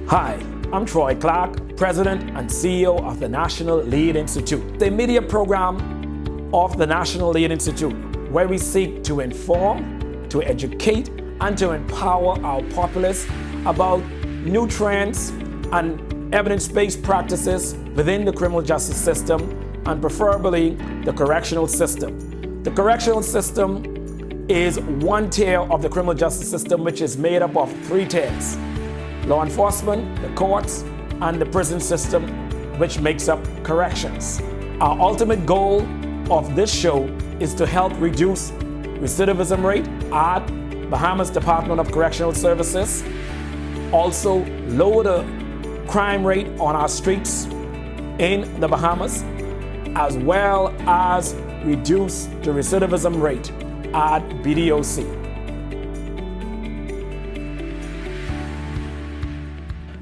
Hi, I'm Troy Clark, President and CEO of the National L.E.A.D Institute, the immediate program of the National L.E.A.D Institute, where we seek to inform, to educate, and to empower our populace about new trends and evidence-based practices within the criminal justice system, and preferably the correctional system. The correctional system is one tier of the criminal justice system, which is made up of 3 tiers: law enforcement, the courts, and the prison system, which makes up corrections. Our ultimate goal of this show is to help reduce recidivism rate at Bahamas Department of Correctional Services, also lower the crime rate on our streets in the Bahamas, as well as reduce the recidivism rate at BDOC.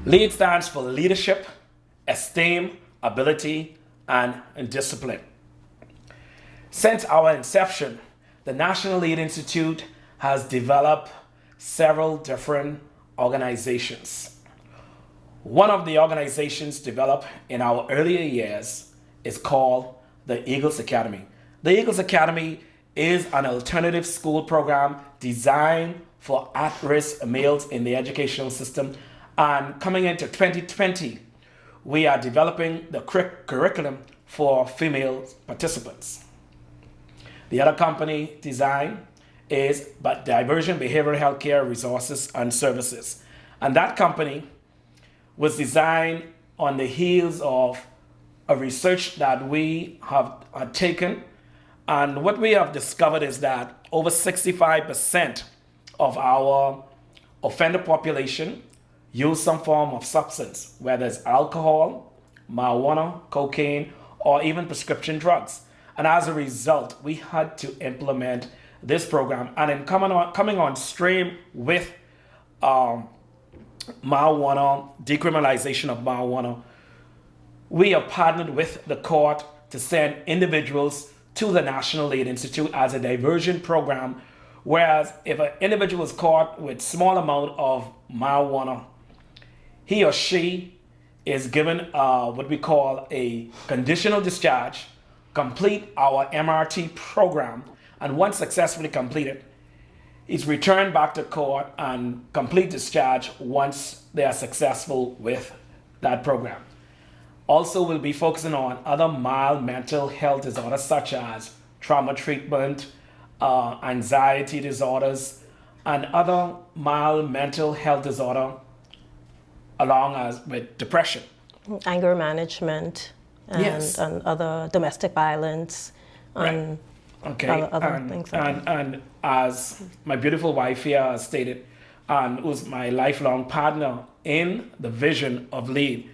LEAD stands for leadership, esteem, ability, and discipline. Since our inception, the National L.E.A.D Institute has developed several different organizations. One of the organizations developed in our earlier years is called the Eagles Academy. The Eagles Academy is an alternative school program designed for at-risk males in the educational system. And coming into 2020, we are developing the curriculum for female participants. The other company design is Diversion Behavioral Healthcare Resources and Services. And that company was designed on the heels of a research that we have taken. And what we have discovered is that over 65% of our offender population use some form of substance, whether it's alcohol, marijuana, cocaine, or even prescription drugs. And as a result, we had to implement this program. And in coming on stream with marijuana, decriminalization of marijuana, we have partnered with the court to send individuals to the National L.E.A.D Institute as a diversion program. Whereas if an individual is caught with small amount of marijuana, he or she is given what we call a conditional discharge, complete our MRT program, and once successfully completed, is returned back to court and complete discharge once they are successful with that program. Also, we'll be focusing on other mild mental health disorders such as trauma treatment, anxiety disorders, and other mild mental health disorder, along as with depression. Anger management and, yes. and other domestic violence and other things like that. And as my beautiful wife here stated, and who's my lifelong partner in the vision of L.E.A.D,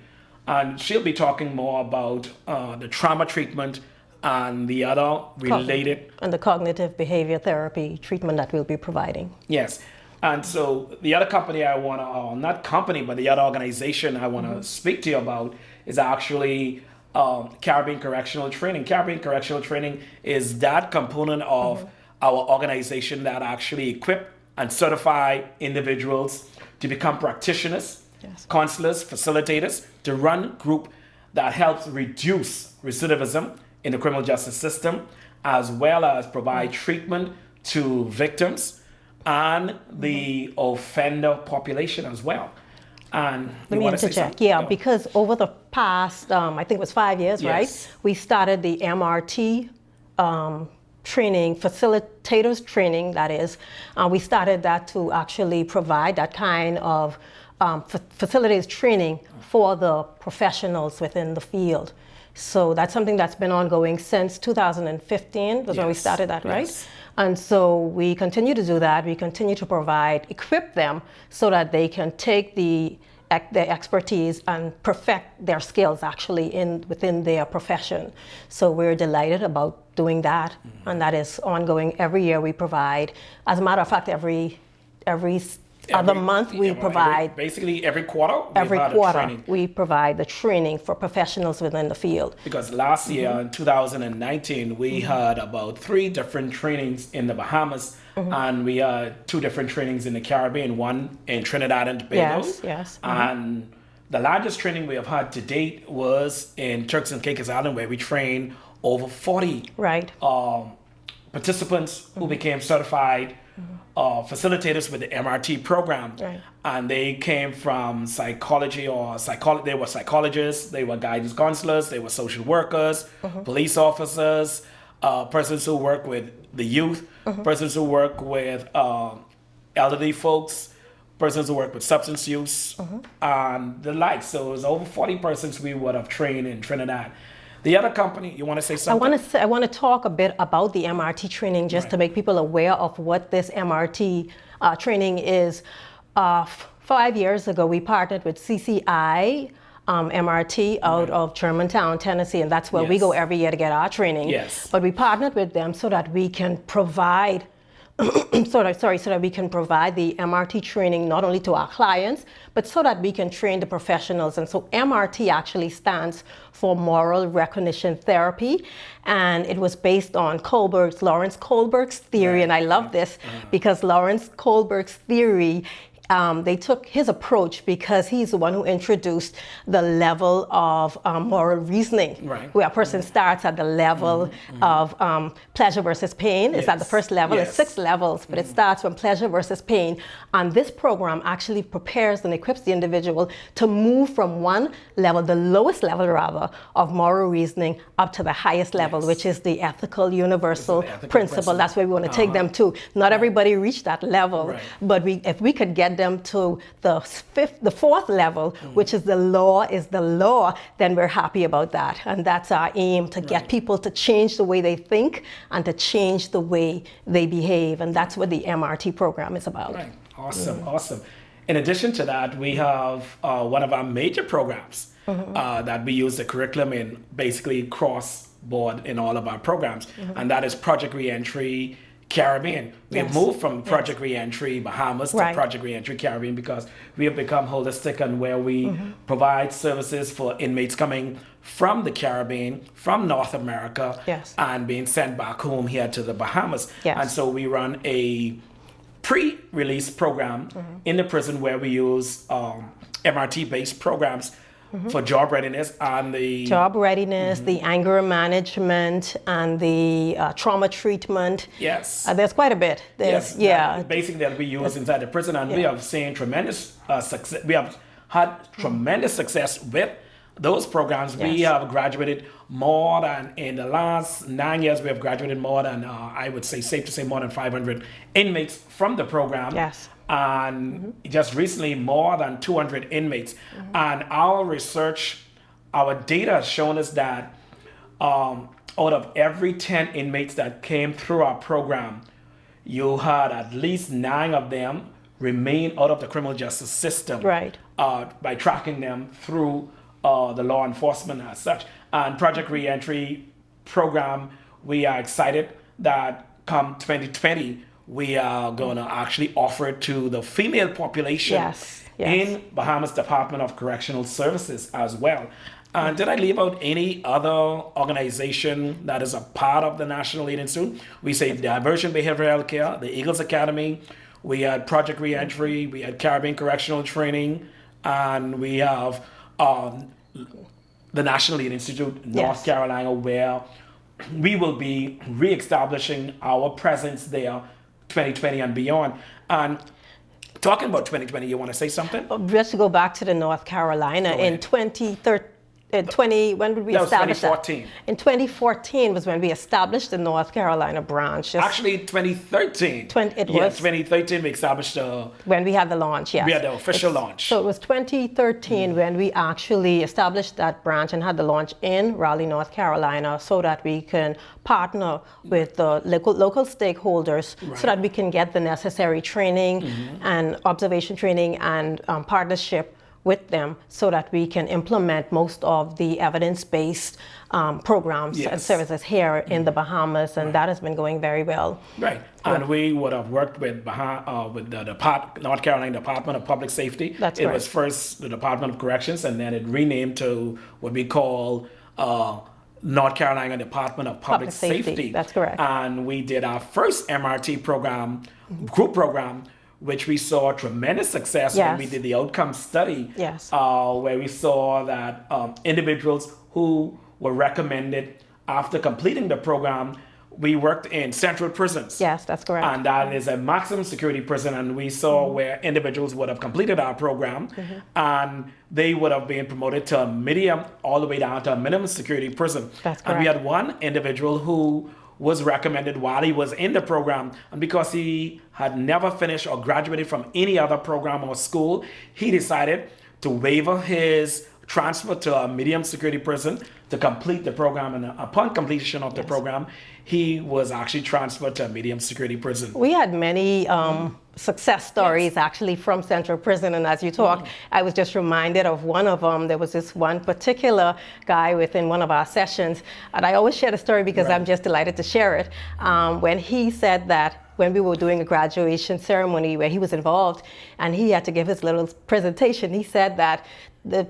and she'll be talking more about the trauma treatment and the other related... And the cognitive behavior therapy treatment that we'll be providing. Yes. And so the other company I want to, not company, but the other organization I want to speak to you about is actually Caribbean Correctional Training. Caribbean Correctional Training is that component of our organization that actually equip and certify individuals to become practitioners, counselors, facilitators, to run group that helps reduce recidivism in the criminal justice system, as well as provide treatment to victims and the offender population as well. And let me interject. Yeah, because over the past, I think it was 5 years, right? We started the MRT training, facilitators training, that is. We started that to actually provide that kind of facilitators training for the professionals within the field. So that's something that's been ongoing since 2015, was when we started that, right? Yes. And so we continue to do that. We continue to equip them so that they can take their expertise and perfect their skills actually within their profession. So we're delighted about doing that, and that is ongoing. Every year we provide. As a matter of fact, every the month we provide. Basically, every quarter, every quarter we provide the training for professionals within the field. Because last year, in 2019, we had about 3 different trainings in the Bahamas, and we had 2 different trainings in the Caribbean, one in Trinidad and Tobago. Yes. And the largest training we have had to date was in Turks and Caicos Island, where we trained over 40 participants who became certified facilitators with the MRT program. Right. And they came from psychology they were psychologists, they were guidance counselors, they were social workers, police officers, persons who work with the youth, persons who work with elderly folks, persons who work with substance use, and the like. So it was over 40 persons we would have trained in Trinidad. The other company, you want to say something? I want to talk a bit about the MRT training, just to make people aware of what this MRT training is. 5 years ago, we partnered with CCI MRT out of Germantown, Tennessee, and that's where we go every year to get our training. Yes. But we partnered with them so that we can provide so that we can provide the MRT training not only to our clients, but so that we can train the professionals. And so MRT actually stands for Moral Recognition Therapy, and it was based on Lawrence Kohlberg's theory. And I love this because Lawrence Kohlberg's theory, they took his approach because he's the one who introduced the level of moral reasoning, where a person starts at the level of pleasure versus pain. It's at the first level. It's 6 levels, but it starts from pleasure versus pain. And this program actually prepares and equips the individual to move from one level, the lowest level rather, of moral reasoning up to the highest level, which is the ethical universal principle. That's where we want to take them to. Not everybody reached that level, but if we could get them to the 4th level, which is the law, then we're happy about that. And that's our aim, to get people to change the way they think and to change the way they behave. And that's what the MRT program is about. Right. Awesome. In addition to that, we have one of our major programs that we use the curriculum in, basically cross-board in all of our programs, and that is Project Reentry Caribbean. We have moved from Project Reentry Bahamas to Project Reentry Caribbean because we have become holistic, and where we provide services for inmates coming from the Caribbean, from North America, and being sent back home here to the Bahamas. And so we run a pre-release program in the prison where we use MRT-based programs for job readiness and the the anger management, and the trauma treatment. There's quite a bit. Basically that we use inside the prison, and we have seen tremendous success. We have had tremendous success with those programs. We have graduated more than, in the last 9 years, we have graduated more than, I would say, safe to say, more than 500 inmates from the program. And just recently, more than 200 inmates. And our research, our data has shown us that out of every 10 inmates that came through our program, you had at least 9 of them remain out of the criminal justice system by tracking them through the law enforcement as such. And Project Reentry program, we are excited that come 2020, we are going to actually offer it to the female population in Bahamas Department of Correctional Services as well. And did I leave out any other organization that is a part of the National Lead Institute? We say Diversion Behavioral Care, the Eagles Academy, we had Project Reentry, we had Caribbean Correctional Training, and we have the National Lead Institute, North Carolina, where we will be re-establishing our presence there 2020 and beyond. And talking about 2020, you want to say something? Just to go back to the North Carolina, in 2013, when did we establish that? 2014. In 2014 was when we established the North Carolina branch. Actually, 2013. 2013 we established when we had the launch, We had the official launch. So it was 2013 when we actually established that branch and had the launch in Raleigh, North Carolina, so that we can partner with the local stakeholders so that we can get the necessary training and observation training and partnership with them so that we can implement most of the evidence-based programs and services here in the Bahamas, and that has been going very well. Right, and we would have worked with the North Carolina Department of Public Safety. That's it correct. was first the Department of Corrections, and then it renamed to what we call North Carolina Department of Public Safety. That's correct. And we did our first MRT program, group program, which we saw tremendous success when we did the outcome study, where we saw that individuals who were recommended after completing the program, we worked in central prisons. Yes, that's correct. And that is a maximum security prison, and we saw where individuals would have completed our program and they would have been promoted to a medium all the way down to a minimum security prison. That's correct. And we had one individual who was recommended while he was in the program, and because he had never finished or graduated from any other program or school, he decided to waiver his transfer to a medium security prison to complete the program, and upon completion of the program, he was actually transferred to a medium security prison. We had many success stories actually from Central Prison, and as you talk, I was just reminded of one of them. There was this one particular guy within one of our sessions, and I always share the story because I'm just delighted to share it, when he said that when we were doing a graduation ceremony where he was involved and he had to give his little presentation, he said that the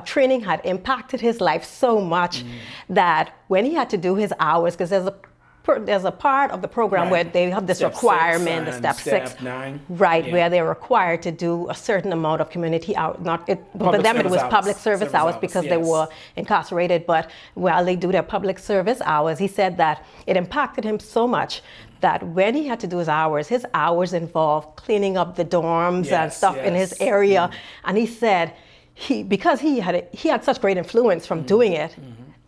training had impacted his life so much that when he had to do his hours, because there's a part of the program where they have this requirement, the step 6, 9, where they're required to do a certain amount of community hours. For them it was public service hours because they were incarcerated, but while they do their public service hours, he said that it impacted him so much that when he had to do his hours involved cleaning up the dorms and stuff in his area, and he said, because he had such great influence from doing it,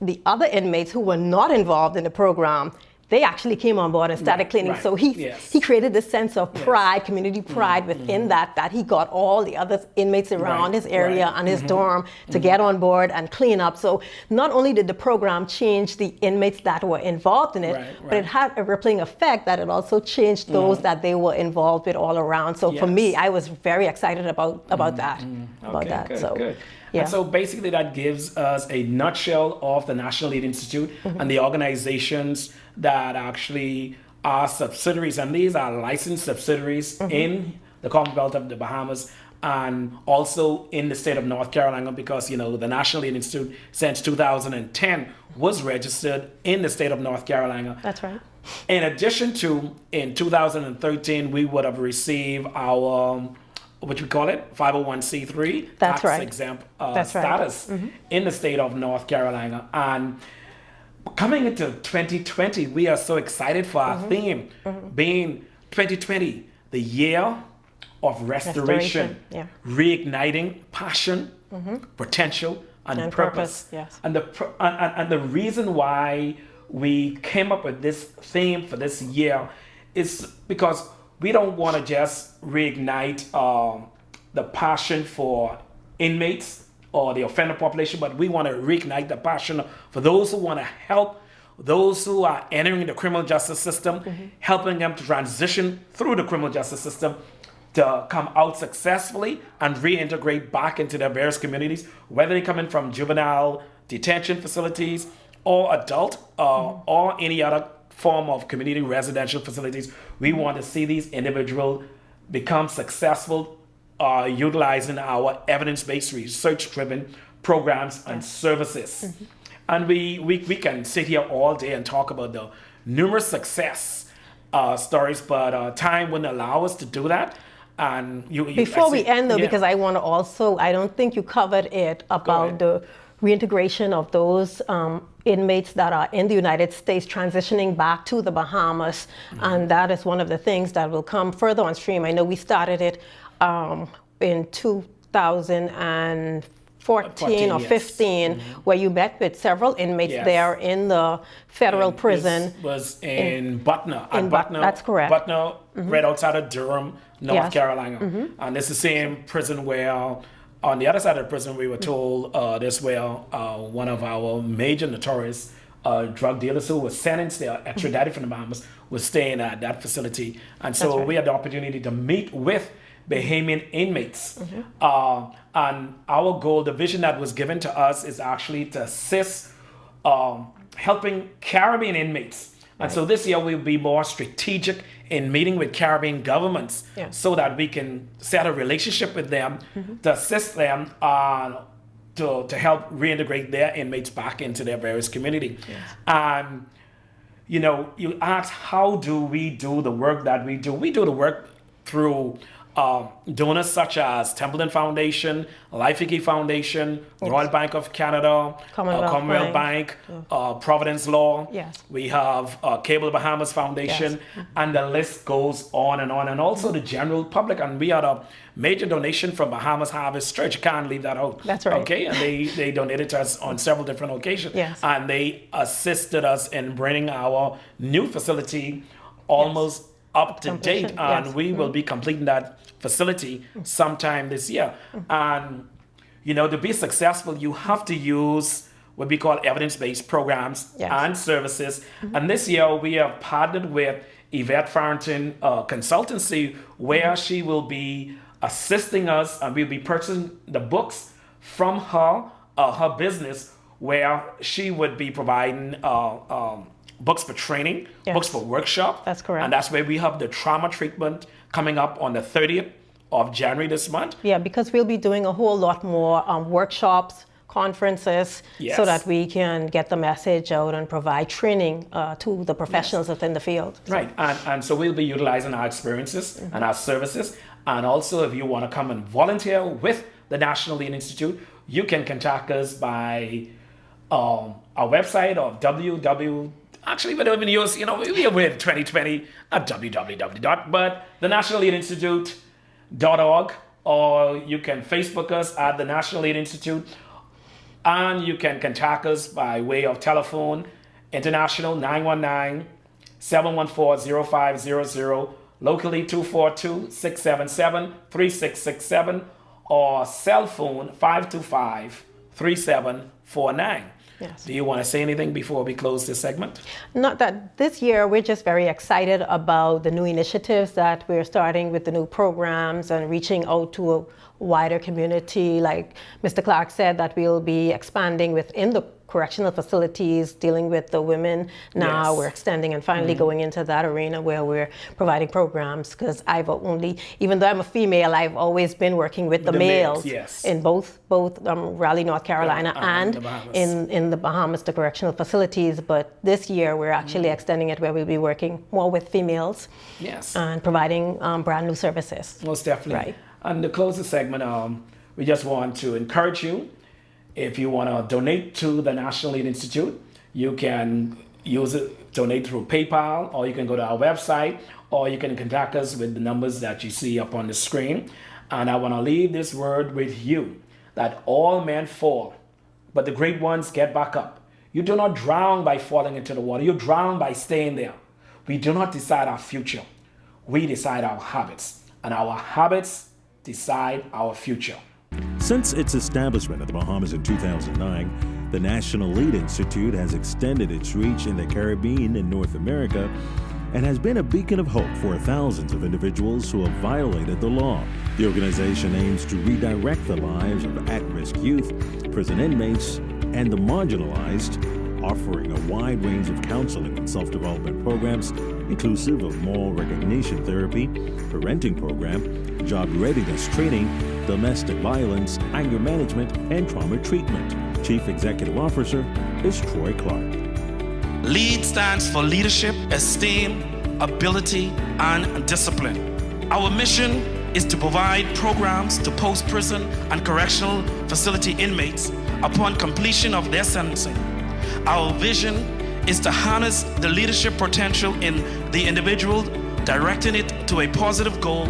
the other inmates who were not involved in the program, they actually came on board and started cleaning. So he created this sense of pride, community pride within that he got all the other inmates around his area and his dorm to get on board and clean up. So not only did the program change the inmates that were involved in it, but it had a rippling effect that it also changed those that they were involved with all around. So for me, I was very excited about that. Good. And so basically that gives us a nutshell of the National L.E.A.D Institute and the organizations that actually are subsidiaries, and these are licensed subsidiaries in the Commonwealth of the Bahamas and also in the state of North Carolina, because the National L.E.A.D Institute since 2010 was registered in the state of North Carolina. That's right. In addition to, in 2013, we would have received our what we call it, 501c3 tax exempt status in the state of North Carolina. And coming into 2020, we are so excited for our theme being 2020, the year of restoration. Reigniting passion, potential, and purpose. And the reason why we came up with this theme for this year is because we don't want to just reignite the passion for inmates or the offender population, but we want to reignite the passion for those who want to help those who are entering the criminal justice system, helping them to transition through the criminal justice system to come out successfully and reintegrate back into their various communities, whether they come in from juvenile detention facilities or adult or any other form of community residential facilities. We want to see these individuals become successful utilizing our evidence-based research-driven programs and services. And we can sit here all day and talk about the numerous success stories, but time wouldn't allow us to do that. And before we end though, because I want to also, I don't think you covered it about the reintegration of those inmates that are in the United States transitioning back to the Bahamas. And that is one of the things that will come further on stream. I know we started it in 2014 or 15, where you met with several inmates there in the federal prison. This was in Butner. That's correct. Butner, right outside of Durham, North Carolina. And it's the same prison where on the other side of the prison, we were told this where one of our major notorious drug dealers who were sentenced, they are extradited from the Bahamas, were staying at that facility. And so we had the opportunity to meet with Bahamian inmates. And our goal, the vision that was given to us, is actually to assist helping Caribbean inmates. And so this year we'll be more strategic in meeting with Caribbean governments so that we can set a relationship with them to assist them to help reintegrate their inmates back into their various community. And you ask, how do we do the work that we do? We do the work through donors such as Templeton Foundation, Life Equity Foundation, Royal Bank of Canada, Commonwealth Bank, Providence Law. We have Cable Bahamas Foundation, and the list goes on and on. And also the general public. And we had a major donation from Bahamas Harvest Church. You can't leave that out. That's right. Okay, and they donated to us on several different occasions. And they assisted us in bringing our new facility almost up to date, and we will be completing that facility sometime this year. And to be successful, you have to use what we call evidence-based programs and services. And this year we have partnered with Yvette Farrington Consultancy, where she will be assisting us, and we'll be purchasing the books from her business, where she would be providing books for training, books for workshop. That's correct. And that's where we have the trauma treatment coming up on the 30th of January this month. Because we'll be doing a whole lot more workshops, conferences, so that we can get the message out and provide training to the professionals within the field. Right, and so we'll be utilizing our experiences and our services. And also, if you want to come and volunteer with the National Lead Institute, you can contact us by our website of Actually, we don't even use, we are in 2020, not www, but the National Lead Institute.org, or you can Facebook us at the National Lead Institute, and you can contact us by way of telephone, international 919-714-0500, locally 242-677-3667, or cell phone 525-3749. Do you want to say anything before we close this segment? Not that this year we're just very excited about the new initiatives that we're starting with, the new programs and reaching out to a wider community. Like Mr. Clark said, that we'll be expanding within the correctional facilities, dealing with the women. Now we're extending and finally going into that arena where we're providing programs, because even though I'm a female, I've always been working with the males in both Raleigh, North Carolina and in the Bahamas, the correctional facilities. But this year we're actually extending it where we'll be working more with females and providing brand new services. Most definitely. Right. And to close the segment, we just want to encourage you. If you want to donate to the National Lead Institute, you can donate through PayPal, or you can go to our website, or you can contact us with the numbers that you see up on the screen. And I want to leave this word with you, that all men fall, but the great ones get back up. You do not drown by falling into the water. You drown by staying there. We do not decide our future. We decide our habits, and our habits decide our future. Since its establishment in the Bahamas in 2009, the National Lead Institute has extended its reach in the Caribbean and North America and has been a beacon of hope for thousands of individuals who have violated the law. The organization aims to redirect the lives of at-risk youth, prison inmates, and the marginalized, offering a wide range of counseling and self-development programs, inclusive of moral recognition therapy, parenting program, job readiness training, domestic violence, anger management, and trauma treatment. Chief Executive Officer is Troy Clark. LEAD stands for Leadership, Esteem, Ability, and Discipline. Our mission is to provide programs to post-prison and correctional facility inmates upon completion of their sentencing. Our vision is to harness the leadership potential in the individual, directing it to a positive goal,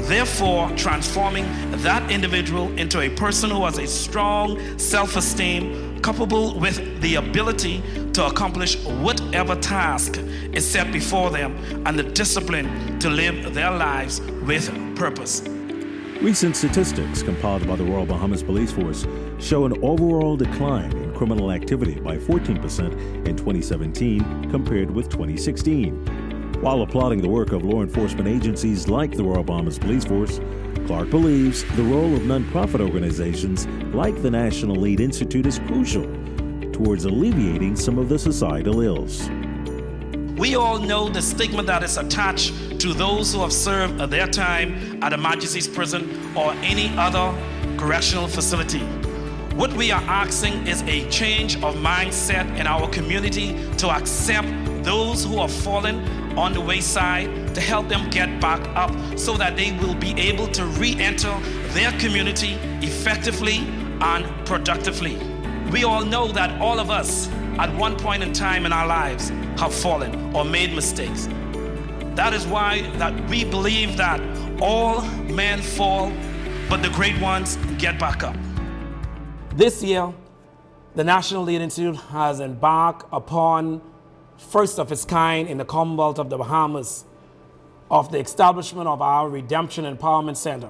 therefore transforming that individual into a person who has a strong self-esteem, coupled with the ability to accomplish whatever task is set before them, and the discipline to live their lives with purpose. Recent statistics compiled by the Royal Bahamas Police Force show an overall decline in criminal activity by 14% in 2017 compared with 2016. While applauding the work of law enforcement agencies like the Royal Bahamas Police Force, Clark believes the role of nonprofit organizations like the National L.E.A.D Institute is crucial towards alleviating some of the societal ills. We all know the stigma that is attached to those who have served their time at a Majesty's prison or any other correctional facility. What we are asking is a change of mindset in our community to accept those who have fallen on the wayside, to help them get back up so that they will be able to re-enter their community effectively and productively. We all know that all of us at one point in time in our lives have fallen or made mistakes. That is why that we believe that all men fall, but the great ones get back up. This year, the National L.E.A.D Institute has embarked upon first of its kind in the Commonwealth of the Bahamas of the establishment of our Redemption Empowerment Center.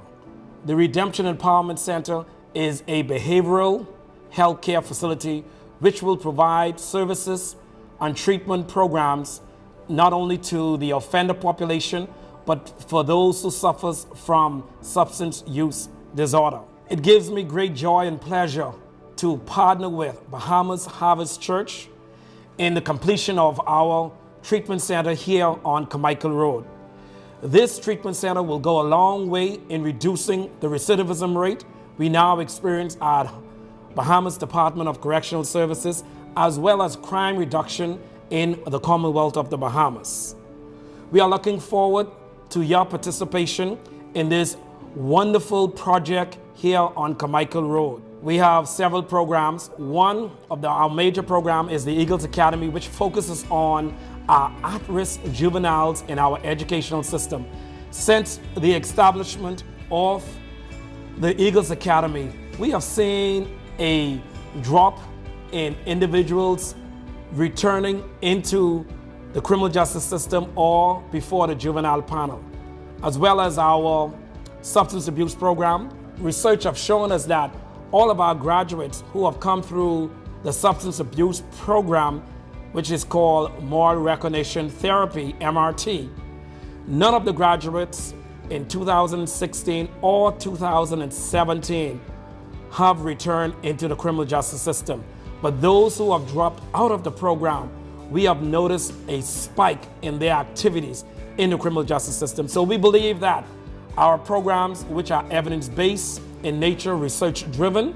The Redemption Empowerment Center is a behavioral health care facility which will provide services and treatment programs not only to the offender population, but for those who suffer from substance use disorder. It gives me great joy and pleasure to partner with Bahamas Harvest Church in the completion of our treatment center here on Carmichael Road. This treatment center will go a long way in reducing the recidivism rate we now experience at Bahamas Department of Correctional Services, as well as crime reduction in the Commonwealth of the Bahamas. We are looking forward to your participation in this wonderful project here on Carmichael Road. We have several programs. One of our major program is the Eagles Academy, which focuses on our at-risk juveniles in our educational system. Since the establishment of the Eagles Academy, we have seen a drop in individuals returning into the criminal justice system or before the juvenile panel, as well as our substance abuse program. Research have shown us that all of our graduates who have come through the substance abuse program, which is called Moral Recognition Therapy, MRT, none of the graduates in 2016 or 2017 have returned into the criminal justice system. But those who have dropped out of the program, we have noticed a spike in their activities in the criminal justice system. So we believe that our programs, which are evidence-based in nature, research-driven,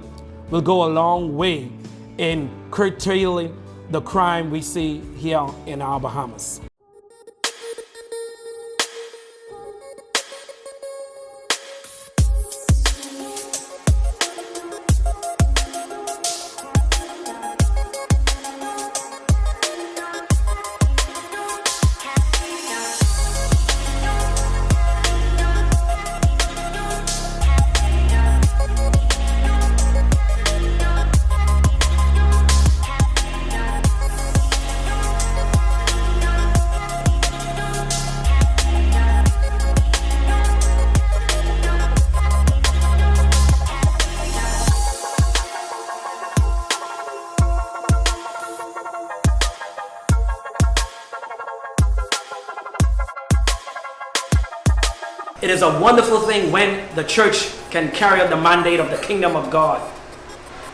will go a long way in curtailing the crime we see here in our Bahamas. It is a wonderful thing when the church can carry out the mandate of the kingdom of God.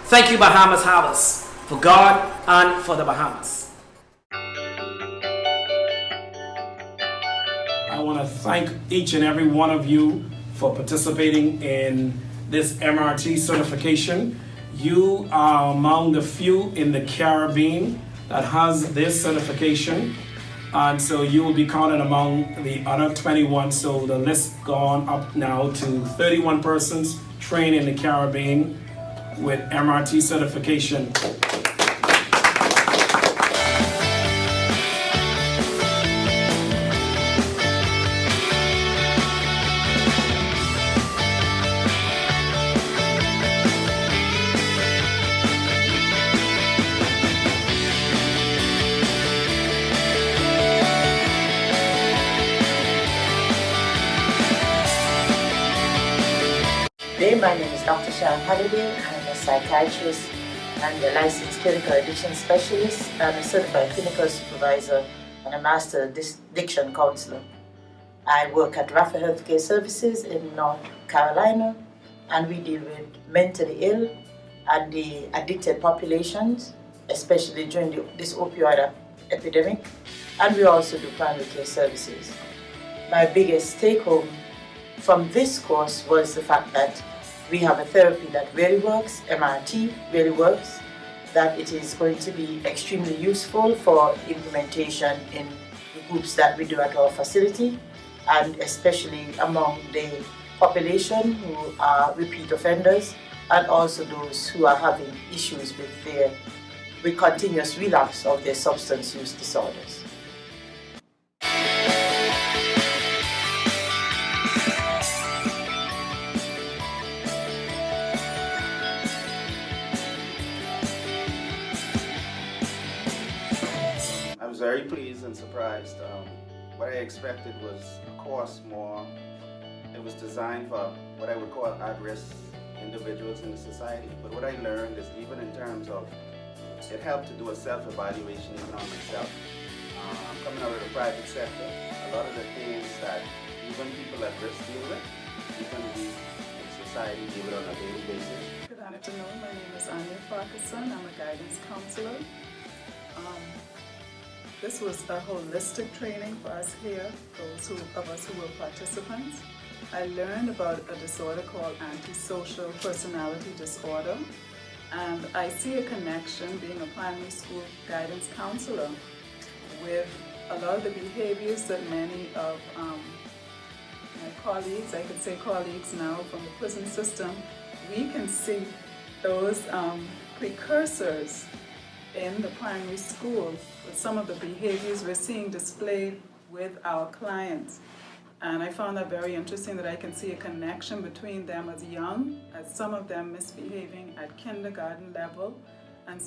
Thank you, Bahamas Harvest, for God and for the Bahamas. I want to thank each and every one of you for participating in this MRT certification. You are among the few in the Caribbean that has this certification. And so you will be counted among the other 21. So the list gone up now to 31 persons trained in the Caribbean with MRT certification. My name is Dr. Sean Hannity. I'm a psychiatrist and a licensed clinical addiction specialist and a certified clinical supervisor and a master addiction counselor. I work at Rafa Healthcare Services in North Carolina, and we deal with mentally ill and the addicted populations, especially during this opioid epidemic, and we also do primary care services. My biggest take home from this course was the fact that we have a therapy that really works, MRT really works, that it is going to be extremely useful for implementation in the groups that we do at our facility, and especially among the population who are repeat offenders and also those who are having issues with continuous relapse of their substance use disorders. I was very pleased and surprised. What I expected was a course more, it was designed for what I would call at-risk individuals in the society. But what I learned is even in terms of, it helped to do a self-evaluation even on myself. Coming out of the private sector, a lot of the things that even people at risk deal with, even we in society deal with on a daily basis. Good afternoon, my name is Anya Parkinson. I'm a guidance counselor. This was a holistic training for us here, those of us who were participants. I learned about a disorder called antisocial personality disorder, and I see a connection, being a primary school guidance counselor, with a lot of the behaviors that many of my colleagues, I could say colleagues now from the prison system, we can see those precursors in the primary school with some of the behaviors we're seeing displayed with our clients. And I found that very interesting, that I can see a connection between them as young, as some of them misbehaving at kindergarten level, and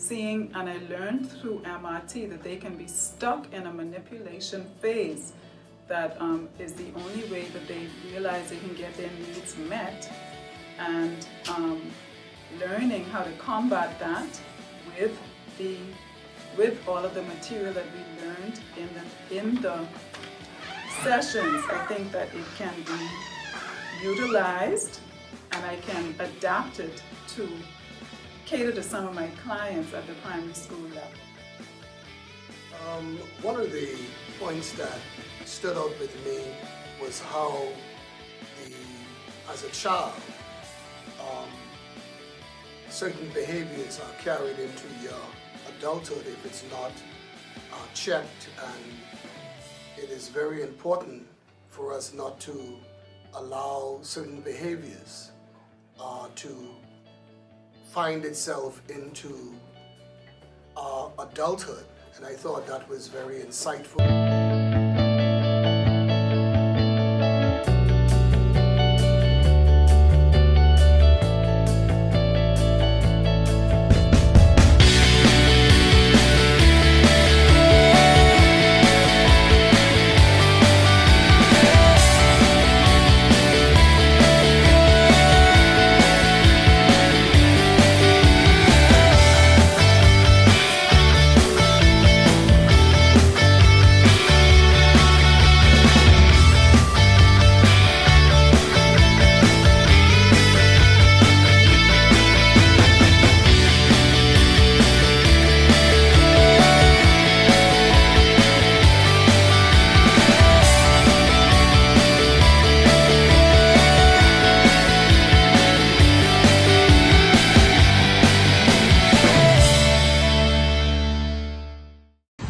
I learned through MRT that they can be stuck in a manipulation phase that is the only way that they realize they can get their needs met, and learning how to combat that with all of the material that we learned in the sessions. I think that it can be utilized, and I can adapt it to cater to some of my clients at the primary school level. One of the points that stood out with me was how as a child, certain behaviors are carried into your adulthood if it's not checked, and it is very important for us not to allow certain behaviors to find itself into adulthood, and I thought that was very insightful.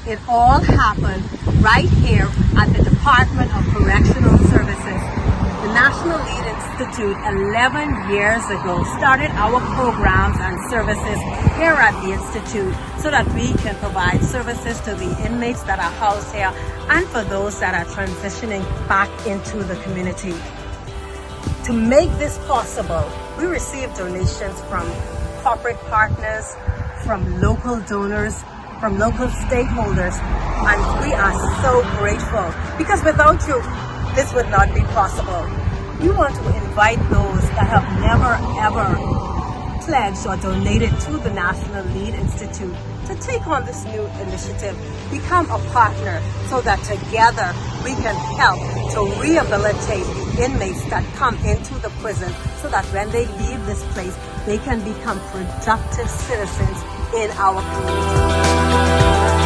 It all happened right here at the Department of Correctional Services. The National L.E.A.D Institute 11 years ago started our programs and services here at the Institute so that we can provide services to the inmates that are housed here and for those that are transitioning back into the community. To make this possible, we receive donations from corporate partners, from local donors, from local stakeholders, and we are so grateful because without you, this would not be possible. We want to invite those that have never ever pledged or donated to the National Lead Institute to take on this new initiative, become a partner so that together we can help to rehabilitate the inmates that come into the prison so that when they leave this place, they can become productive citizens in our community.